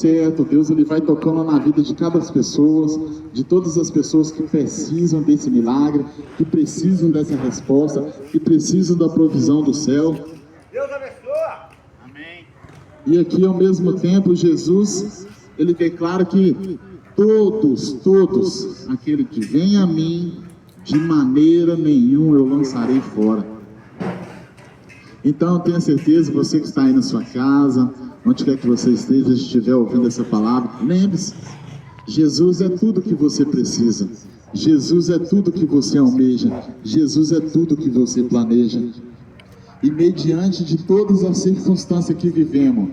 certo, Deus ele vai tocando na vida de cada pessoa, de todas as pessoas que precisam desse milagre, que precisam dessa resposta, que precisam da provisão do céu. Deus abençoa. Amém. E aqui ao mesmo tempo Jesus, ele declara que todos, aquele que vem a mim, de maneira nenhuma eu lançarei fora. Então eu tenho certeza, você que está aí na sua casa, onde quer que você esteja, estiver ouvindo essa palavra, lembre-se, Jesus é tudo que você precisa, Jesus é tudo que você almeja, Jesus é tudo que você planeja. E mediante de todas as circunstâncias que vivemos,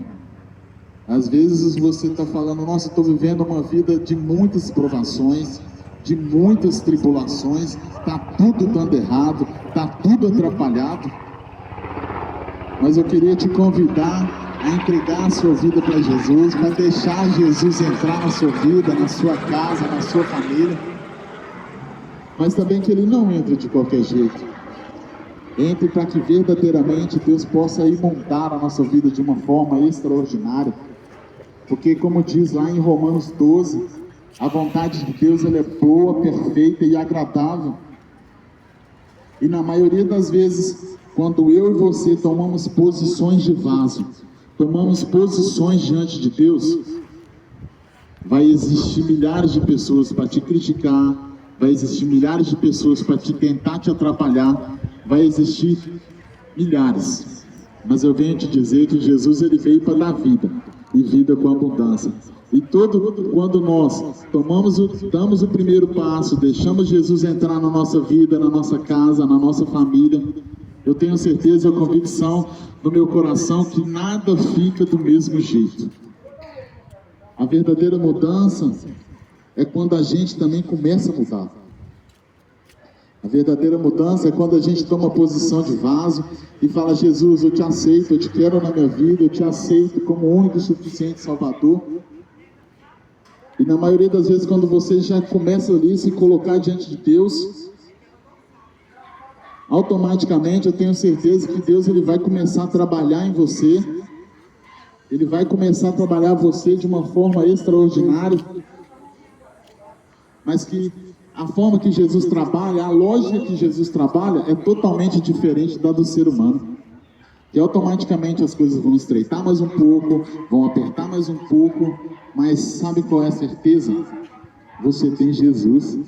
às vezes você está falando, nossa, estou vivendo uma vida de muitas provações, de muitas tribulações, está tudo dando errado, está tudo atrapalhado. Mas eu queria te convidar a entregar a sua vida para Jesus, para deixar Jesus entrar na sua vida, na sua casa, na sua família. Mas também que Ele não entre de qualquer jeito. Entre para que verdadeiramente Deus possa inundar a nossa vida de uma forma extraordinária. Porque como diz lá em Romanos 12, a vontade de Deus ela é boa, perfeita e agradável. E na maioria das vezes, quando eu e você tomamos posições de vaso, tomamos posições diante de Deus, vai existir milhares de pessoas para te criticar, vai existir milhares de pessoas para tentar te atrapalhar, vai existir milhares. Mas eu venho te dizer que Jesus ele veio para dar vida, e vida com abundância. E quando nós damos o primeiro passo, deixamos Jesus entrar na nossa vida, na nossa casa, na nossa família, eu tenho certeza e a convicção no meu coração que nada fica do mesmo jeito. A verdadeira mudança é quando a gente também começa a mudar. A verdadeira mudança é quando a gente toma posição de vaso e fala, Jesus, eu te aceito, eu te quero na minha vida, eu te aceito como único e suficiente Salvador. E na maioria das vezes, quando você já começa ali a se colocar diante de Deus, automaticamente eu tenho certeza que Deus ele vai começar a trabalhar em você, Ele vai começar a trabalhar você de uma forma extraordinária, mas que a forma que Jesus trabalha, a lógica que Jesus trabalha é totalmente diferente da do ser humano. E automaticamente as coisas vão estreitar mais um pouco, vão apertar mais um pouco, mas sabe qual é a certeza? Você tem Jesus.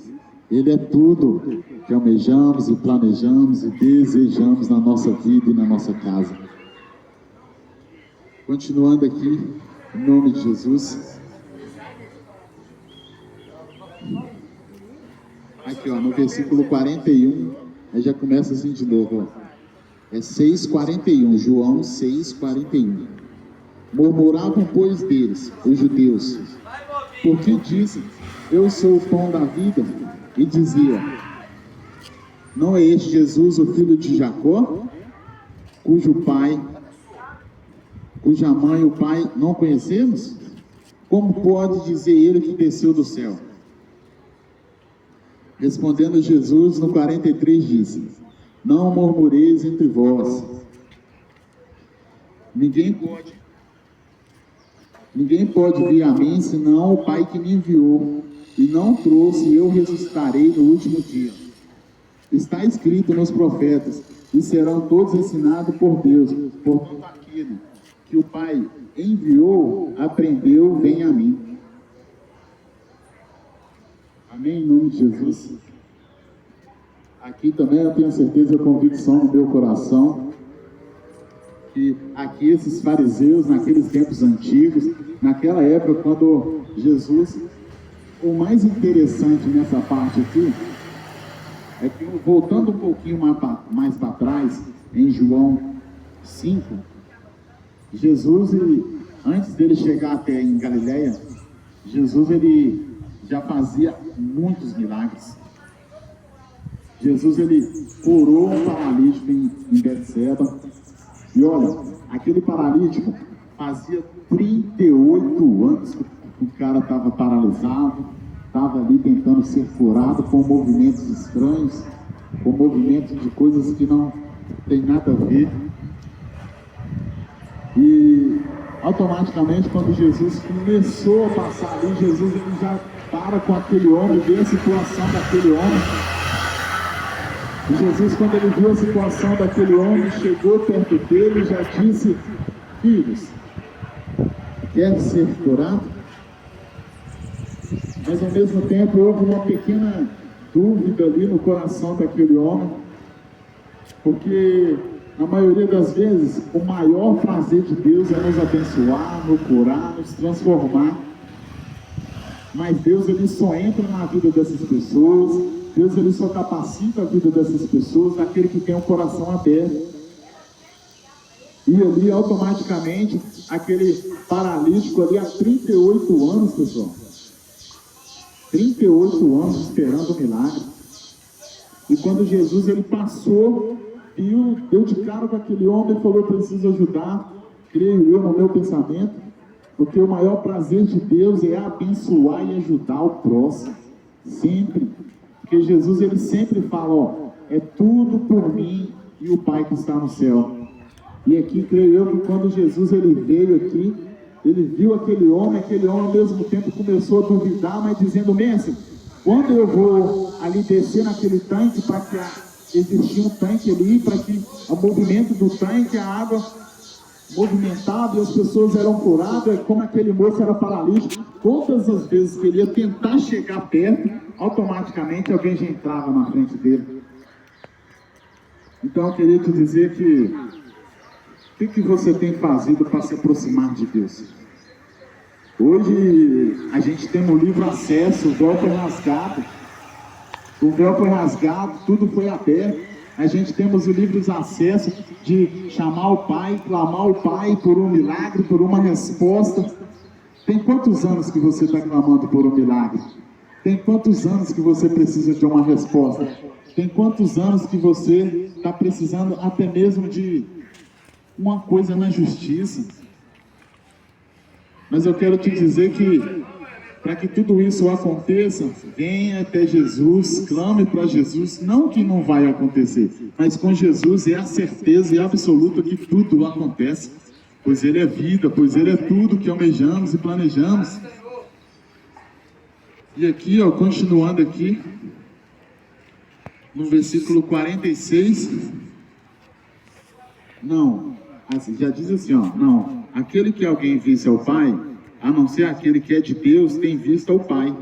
Ele é tudo que almejamos e planejamos e desejamos na nossa vida e na nossa casa. Continuando aqui, em nome de Jesus. Aqui, ó, no versículo 41, aí já começa assim de novo, ó. É 6,41, João 6,41. Murmuravam, pois, deles, os judeus, porque dizem, eu sou o pão da vida, e dizia, não é este Jesus o filho de Jacó, cuja mãe e o pai não conhecemos? Como pode dizer ele que desceu do céu? Respondendo Jesus, no 43 disse, não murmureis entre vós. Ninguém pode vir a mim, senão o Pai que me enviou, e não trouxe, e eu ressuscitarei no último dia. Está escrito nos profetas, e serão todos ensinados por Deus, portanto aquele que o Pai enviou, aprendeu, vem a mim. Amém, em nome de Jesus. Aqui também eu tenho certeza e convicção no meu coração que aqui esses fariseus, naqueles tempos antigos, naquela época quando Jesus, o mais interessante nessa parte aqui, é que voltando um pouquinho mais para trás, em João 5, Jesus, antes dele chegar até em Galileia, Jesus ele já fazia muitos milagres. Jesus ele curou um paralítico em Betseba. E olha, aquele paralítico fazia 38 anos que o cara estava paralisado, estava ali tentando ser curado com movimentos estranhos, com movimentos de coisas que não tem nada a ver. E automaticamente, quando Jesus começou a passar ali, Jesus ele já para com aquele homem, vê a situação daquele homem. E Jesus, quando ele viu a situação daquele homem, chegou perto dele e já disse: filhos, quer ser curado? Mas ao mesmo tempo houve uma pequena dúvida ali no coração daquele homem, porque na maioria das vezes o maior prazer de Deus é nos abençoar, nos curar, nos transformar. Mas Deus ele só entra na vida dessas pessoas, Deus ele só capacita a vida dessas pessoas aquele que tem o coração aberto. E ali automaticamente aquele paralítico ali há 38 anos, pessoal. 38 anos esperando o milagre. E quando Jesus ele passou, viu, deu de cara com aquele homem e falou: eu preciso ajudar, creio eu no meu pensamento, porque o maior prazer de Deus é abençoar e ajudar o próximo, sempre. Porque Jesus ele sempre fala: ó, é tudo por mim e o Pai que está no céu. E aqui creio eu que quando Jesus ele veio aqui, ele viu aquele homem ao mesmo tempo começou a duvidar, mas dizendo: mestre, quando eu vou ali descer naquele tanque, para que existia um tanque ali, para que o movimento do tanque, a água movimentava e as pessoas eram curadas, como aquele moço era paralítico, todas as vezes que ele ia tentar chegar perto, automaticamente alguém já entrava na frente dele. Então eu queria te dizer que o que você tem fazido para se aproximar de Deus? Hoje a gente tem no livro acesso, o véu foi rasgado. O véu foi rasgado, tudo foi aberto. A gente temos o livro de acesso de chamar o Pai, clamar o Pai por um milagre, por uma resposta. Tem quantos anos que você está clamando por um milagre? Tem quantos anos que você precisa de uma resposta? Tem quantos anos que você está precisando até mesmo de uma coisa na justiça? Mas eu quero te dizer que para que tudo isso aconteça, venha até Jesus, clame para Jesus, não que não vai acontecer, mas com Jesus é a certeza e absoluta que tudo acontece, pois Ele é vida, pois Ele é tudo que almejamos e planejamos. E aqui, ó, continuando aqui, no versículo 46, não, assim, já diz assim, ó, não, aquele que alguém visse ao Pai, a não ser aquele que é de Deus, tem visto ao Pai.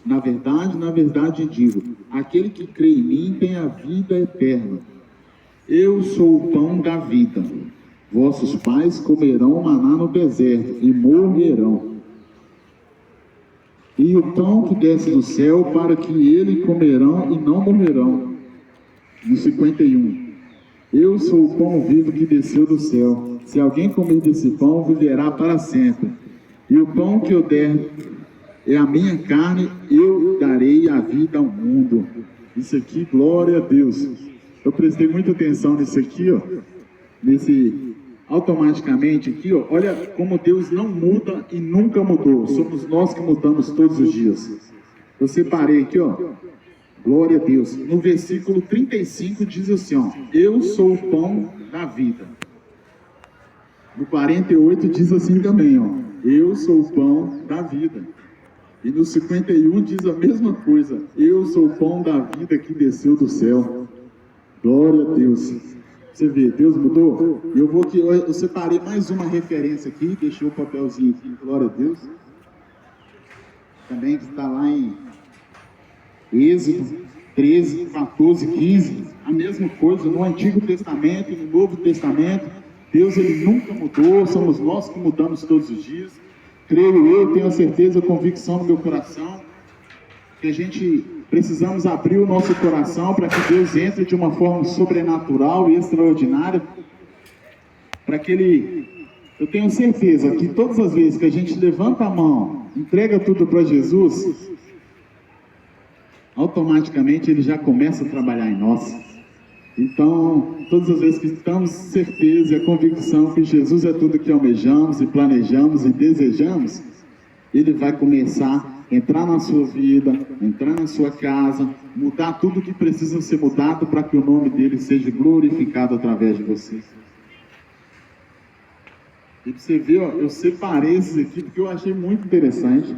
Na verdade digo, aquele que crê em mim tem a vida eterna. Eu sou o pão da vida. Vossos pais comerão maná no deserto e morrerão. E o pão que desce do céu, para que ele comerão e não morrerão. No 51. Eu sou o pão vivo que desceu do céu. Se alguém comer desse pão, viverá para sempre. E o pão que eu der é a minha carne, eu darei a vida ao mundo. Isso aqui, glória a Deus. Eu prestei muita atenção nisso aqui, ó. Nesse, automaticamente aqui, ó. Olha como Deus não muda e nunca mudou. Somos nós que mudamos todos os dias. Eu separei aqui, ó. Glória a Deus. No versículo 35 diz assim, ó. Eu sou o pão da vida. No 48 diz assim também, ó. Eu sou o pão da vida. E no 51 diz a mesma coisa. Eu sou o pão da vida que desceu do céu. Glória a Deus. Você vê, Deus mudou? E eu vou aqui, eu separei mais uma referência aqui, deixei o papelzinho aqui, glória a Deus. Também que está lá em Êxodo 13, 14, 15. A mesma coisa no Antigo Testamento e no Novo Testamento. Deus ele nunca mudou, somos nós que mudamos todos os dias. Creio eu, tenho a certeza, a convicção no meu coração, que a gente precisamos abrir o nosso coração para que Deus entre de uma forma sobrenatural e extraordinária, para que Ele, eu tenho certeza que todas as vezes que a gente levanta a mão, entrega tudo para Jesus, automaticamente Ele já começa a trabalhar em nós. Então, todas as vezes que estamos certeza e a convicção que Jesus é tudo que almejamos e planejamos e desejamos, Ele vai começar a entrar na sua vida, entrar na sua casa, mudar tudo que precisa ser mudado para que o nome dEle seja glorificado através de você. E para você ver, ó, eu separei esses aqui porque eu achei muito interessante.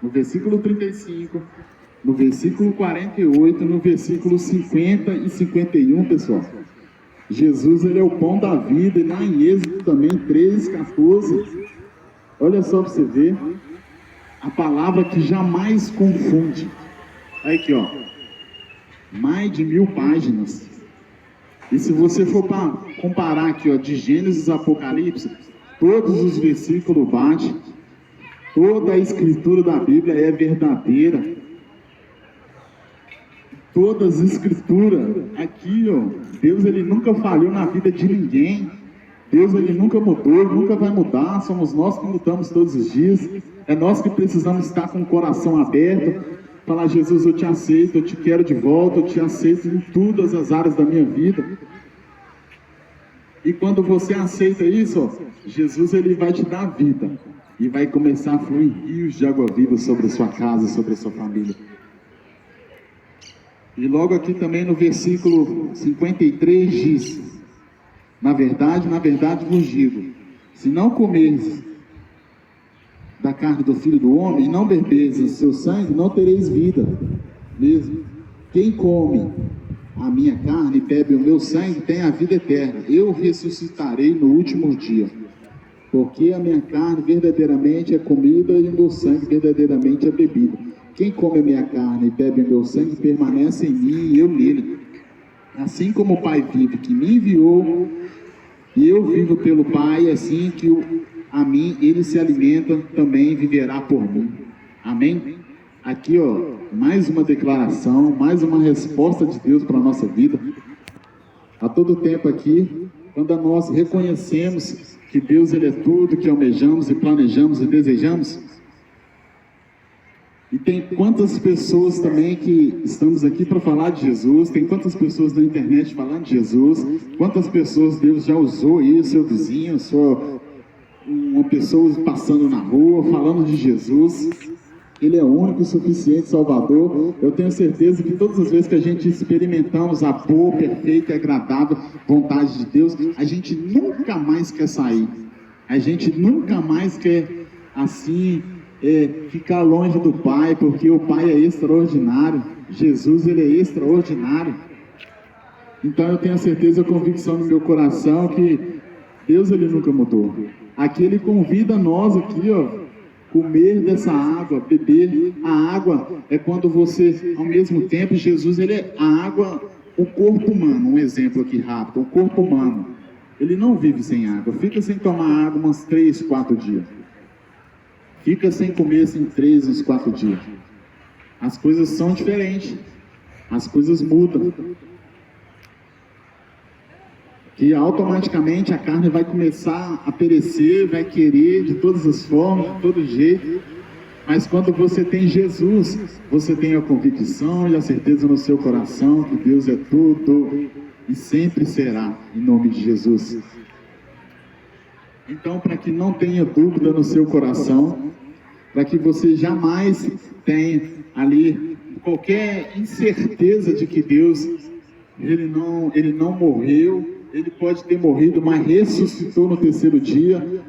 No versículo 35, no versículo 48, no versículo 50 e 51, pessoal. Jesus, ele é o pão da vida, e lá em Êxodo também, 13, 14. Olha só para você ver, a palavra que jamais confunde. Aí aqui, ó, mais de 1000 páginas. E se você for para comparar aqui, ó, de Gênesis a Apocalipse, todos os versículos batem, toda a escritura da Bíblia é verdadeira. Todas as escrituras, aqui, ó, Deus, ele nunca falhou na vida de ninguém. Deus, ele nunca mudou, ele nunca vai mudar. Somos nós que mudamos todos os dias. É nós que precisamos estar com o coração aberto, falar: Jesus, eu te aceito, eu te quero de volta, eu te aceito em todas as áreas da minha vida. E quando você aceita isso, ó, Jesus, ele vai te dar vida e vai começar a fluir rios de água viva sobre a sua casa, sobre a sua família. E logo aqui também no versículo 53 diz: na verdade vos digo, se não comerdes da carne do Filho do Homem e não beberdes o seu sangue, não tereis vida mesmo. Quem come a minha carne e bebe o meu sangue tem a vida eterna. Eu ressuscitarei no último dia, porque a minha carne verdadeiramente é comida e o meu sangue verdadeiramente é bebida. Quem come a minha carne e bebe o meu sangue permanece em mim e eu nele. Assim como o Pai vive que me enviou, e eu vivo pelo Pai, assim que a mim ele se alimenta, também viverá por mim. Amém? Aqui, ó, mais uma declaração, mais uma resposta de Deus para a nossa vida. A todo tempo aqui, quando nós reconhecemos que Deus, ele é tudo que almejamos e planejamos e desejamos. E tem quantas pessoas também que estamos aqui para falar de Jesus, tem quantas pessoas na internet falando de Jesus, quantas pessoas Deus já usou aí, seu vizinho, uma pessoa passando na rua, falando de Jesus. Ele é o único e suficiente Salvador. Eu tenho certeza que todas as vezes que a gente experimentamos a boa, perfeita e agradável vontade de Deus, a gente nunca mais quer sair. A gente nunca mais quer, assim, ficar longe do Pai, porque o Pai é extraordinário. Jesus, ele é extraordinário. Então eu tenho a certeza, a convicção no meu coração que Deus, ele nunca mudou. Aqui ele convida nós aqui, ó, comer dessa água, beber. A água é quando você, ao mesmo tempo, Jesus, ele é a água, o corpo humano. Um exemplo aqui rápido: o corpo humano, ele não vive sem água. Fica sem tomar água uns 3, 4 dias. Fica sem comer assim 3, uns 4 dias. As coisas são diferentes. As coisas mudam. Que automaticamente a carne vai começar a perecer, vai querer de todas as formas, de todo jeito. Mas quando você tem Jesus, você tem a convicção e a certeza no seu coração que Deus é tudo e sempre será, em nome de Jesus. Então, para que não tenha dúvida no seu coração, para que você jamais tenha ali qualquer incerteza de que Deus, ele não morreu, ele pode ter morrido, mas ressuscitou no terceiro dia.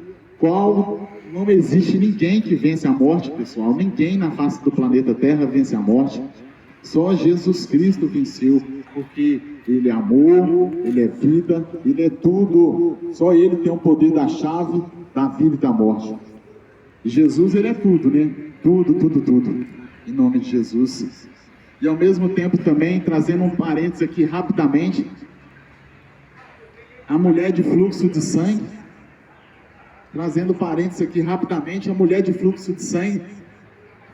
Não existe ninguém que vence a morte, pessoal. Ninguém na face do planeta Terra vence a morte. Só Jesus Cristo venceu, porque ele é amor, ele é vida, ele é tudo. Só ele tem o poder da chave da vida e da morte. Jesus, ele é tudo, né? Tudo, tudo, tudo. Em nome de Jesus. E ao mesmo tempo também, trazendo um parênteses aqui rapidamente, a mulher de fluxo de sangue, trazendo parênteses aqui rapidamente, a mulher de fluxo de sangue,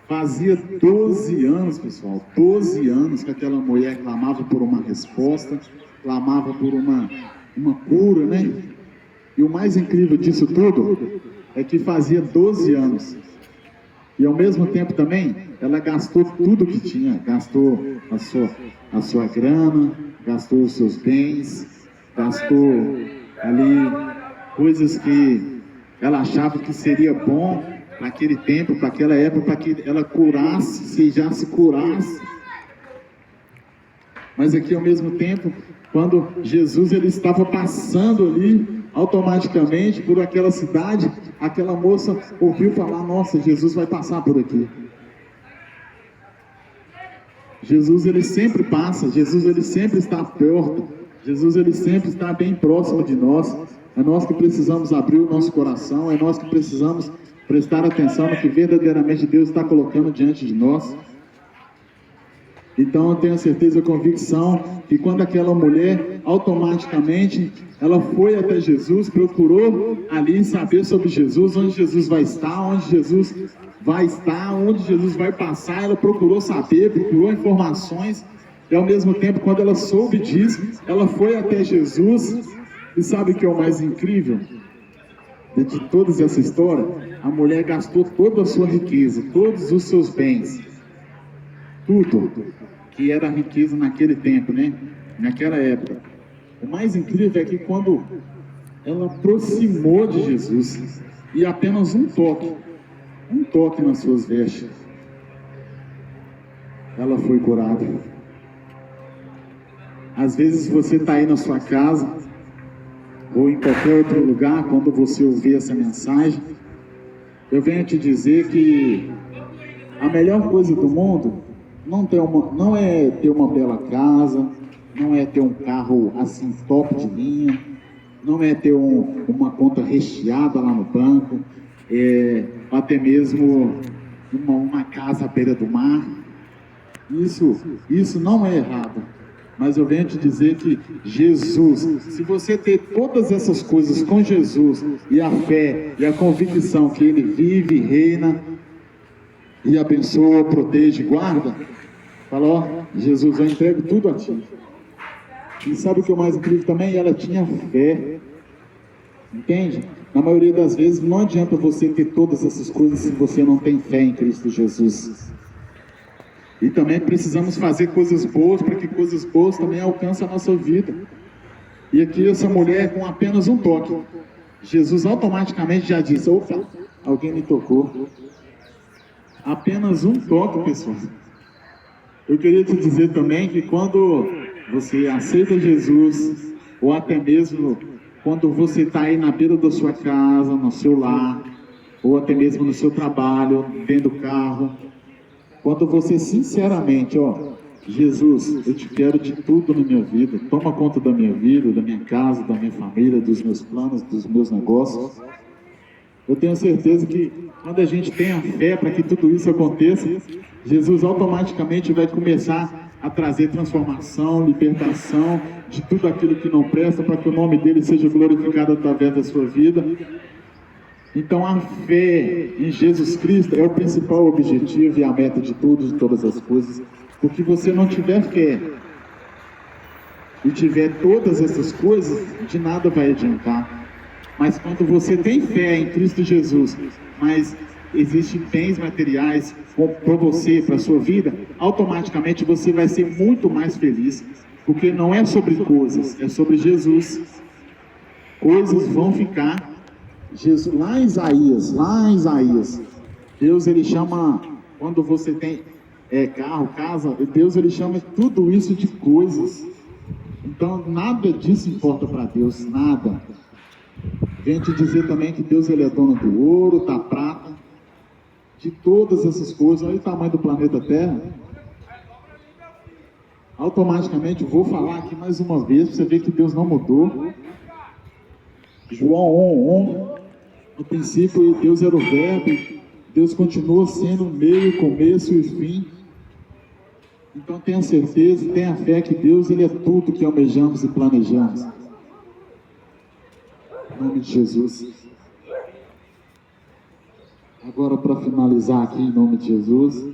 fazia 12 anos, pessoal, 12 anos que aquela mulher clamava por uma resposta, clamava por uma cura, né? E o mais incrível disso tudo é que fazia 12 anos. E ao mesmo tempo também, ela gastou tudo que tinha, gastou a sua grana, gastou os seus bens, gastou ali coisas que ela achava que seria bom para aquele tempo, para aquela época, para que ela curasse, se já se curasse. Mas aqui ao mesmo tempo, quando Jesus ele estava passando ali Automaticamente, por aquela cidade, aquela moça ouviu falar: nossa, Jesus vai passar por aqui. Jesus, ele sempre passa, Jesus, ele sempre está perto, Jesus, ele sempre está bem próximo de nós. É nós que precisamos abrir o nosso coração, é nós que precisamos prestar atenção no que verdadeiramente Deus está colocando diante de nós. Então eu tenho a certeza e a convicção que quando aquela mulher, automaticamente, ela foi até Jesus, procurou ali saber sobre Jesus, onde Jesus vai estar, onde Jesus vai passar, ela procurou saber, procurou informações, e ao mesmo tempo, quando ela soube disso, ela foi até Jesus. E sabe o que é o mais incrível de toda essa história? A mulher gastou toda a sua riqueza, todos os seus bens, tudo que era riqueza naquele tempo, né? Naquela época. O mais incrível é que quando ela aproximou de Jesus, e apenas um toque nas suas vestes, ela foi curada. Às vezes você está aí na sua casa, ou em qualquer outro lugar, quando você ouvir essa mensagem, eu venho te dizer que a melhor coisa do mundo não é ter uma bela casa, não é ter um carro assim top de linha, não é ter uma conta recheada lá no banco, até mesmo uma casa à beira do mar. Isso não é errado, mas eu venho te dizer que Jesus, se você ter todas essas coisas com Jesus, e a fé e a convicção que Ele vive, reina e abençoa, protege, guarda, fala: ó, Jesus, eu entrego tudo a Ti. E sabe o que é o mais incrível também? Ela tinha fé, entende? Na maioria das vezes não adianta você ter todas essas coisas se você não tem fé em Cristo Jesus. E também precisamos fazer coisas boas para que coisas boas também alcancem a nossa vida. E aqui essa mulher, com apenas um toque, Jesus automaticamente já disse: opa, alguém me tocou. Apenas um toque, pessoal. Eu queria te dizer também que quando você aceita Jesus, ou até mesmo quando você está aí na beira da sua casa, no seu lar, ou até mesmo no seu trabalho, dentro do carro, quando você sinceramente, Jesus, eu te quero de tudo na minha vida, toma conta da minha vida, da minha casa, da minha família, dos meus planos, dos meus negócios. Eu tenho certeza que quando a gente tem a fé para que tudo isso aconteça, Jesus automaticamente vai começar a trazer transformação, libertação de tudo aquilo que não presta, para que o nome dele seja glorificado através da sua vida. Então a fé em Jesus Cristo é o principal objetivo e a meta de tudo, de todas as coisas. Porque você não tiver fé e tiver todas essas coisas, de nada vai adiantar. Mas quando você tem fé em Cristo Jesus, mas existem bens materiais para você, para a sua vida, automaticamente você vai ser muito mais feliz. Porque não é sobre coisas, é sobre Jesus. Coisas vão ficar. Jesus, lá em Isaías, Deus ele chama, quando você tem carro, casa, Deus ele chama tudo isso de coisas. Então nada disso importa para Deus, nada. Venho te dizer também que Deus ele é dono do ouro, da prata, de todas essas coisas. Olha o tamanho do planeta Terra. Automaticamente vou falar aqui mais uma vez para você ver que Deus não mudou. João 1:1. No princípio Deus era o verbo, Deus continua sendo o meio, começo e fim. Então tenha certeza, tenha fé que Deus ele é tudo que almejamos e planejamos. Em nome de Jesus. Agora, para finalizar aqui, em nome de Jesus,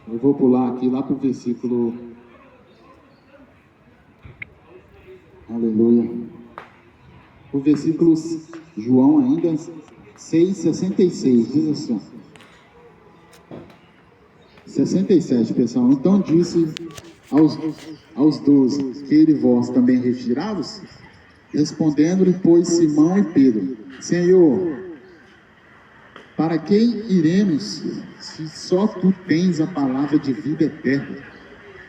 eu vou pular aqui lá para o versículo, aleluia, o versículo João ainda 6:66, diz assim, 67, pessoal. Então disse aos 12: queire vós também refrigerai-vos? Respondendo-lhe, pois, Simão e Pedro: Senhor, para quem iremos, se só tu tens a palavra de vida eterna?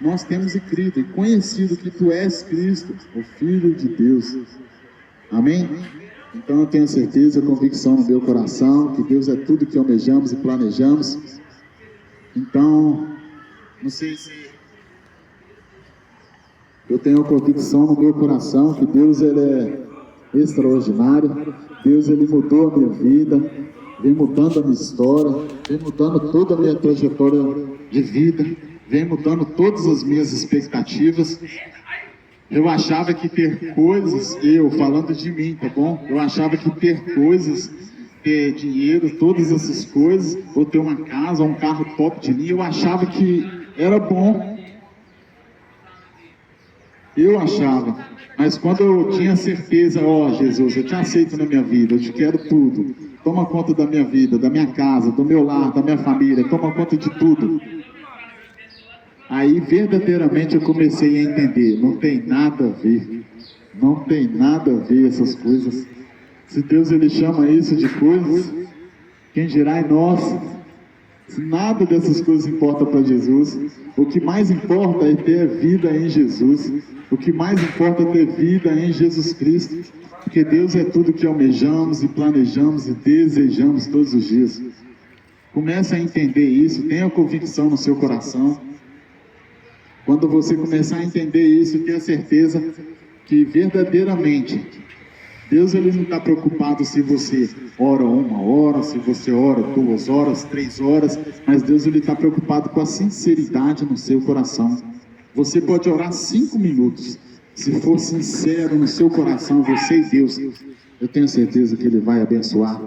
nós temos crido e conhecido que Tu és Cristo, o Filho de Deus. Amém? Então eu tenho certeza, convicção no meu coração, que Deus é tudo que almejamos e planejamos. Então, não sei se eu tenho a convicção no meu coração que Deus ele é extraordinário. Deus ele mudou a minha vida, vem mudando a minha história, vem mudando toda a minha trajetória de vida, vem mudando todas as minhas expectativas. Eu achava que ter coisas, eu falando de mim, tá bom? Eu achava que ter coisas, ter dinheiro, todas essas coisas, ou ter uma casa, um carro top de linha, eu achava que era bom. Eu achava, mas quando eu tinha certeza, Jesus, eu te aceito na minha vida, eu te quero tudo. Toma conta da minha vida, da minha casa, do meu lar, da minha família, toma conta de tudo. Aí verdadeiramente eu comecei a entender, não tem nada a ver, não tem nada a ver essas coisas. Se Deus ele chama isso de coisas, quem dirá em nós? Se nada dessas coisas importa para Jesus, o que mais importa é ter vida em Jesus, o que mais importa é ter vida em Jesus Cristo, porque Deus é tudo que almejamos e planejamos e desejamos todos os dias. Comece a entender isso, tenha convicção no seu coração. Quando você começar a entender isso, tenha certeza que verdadeiramente Deus ele não está preocupado se você ora 1 hora, se você ora 2 horas, 3 horas, mas Deus ele está preocupado com a sinceridade no seu coração. Você pode orar 5 minutos, se for sincero no seu coração, você e Deus, eu tenho certeza que Ele vai abençoar.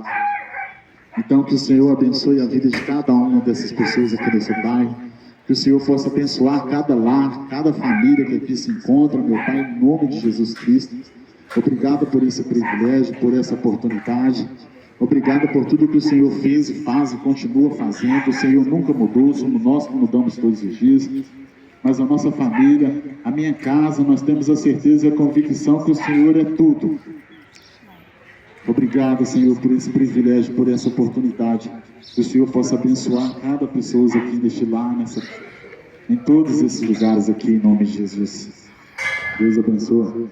Então que o Senhor abençoe a vida de cada uma dessas pessoas aqui nesse bairro, que o Senhor possa abençoar cada lar, cada família que aqui se encontra, meu Pai, em nome de Jesus Cristo. Obrigado por esse privilégio, por essa oportunidade. Obrigado por tudo que o Senhor fez e faz e continua fazendo. O Senhor nunca mudou, somos nós que mudamos todos os dias. Mas a nossa família, a minha casa, nós temos a certeza e a convicção que o Senhor é tudo. Obrigado, Senhor, por esse privilégio, por essa oportunidade. Que o Senhor possa abençoar cada pessoa aqui neste lar, em todos esses lugares aqui, em nome de Jesus. Deus abençoe.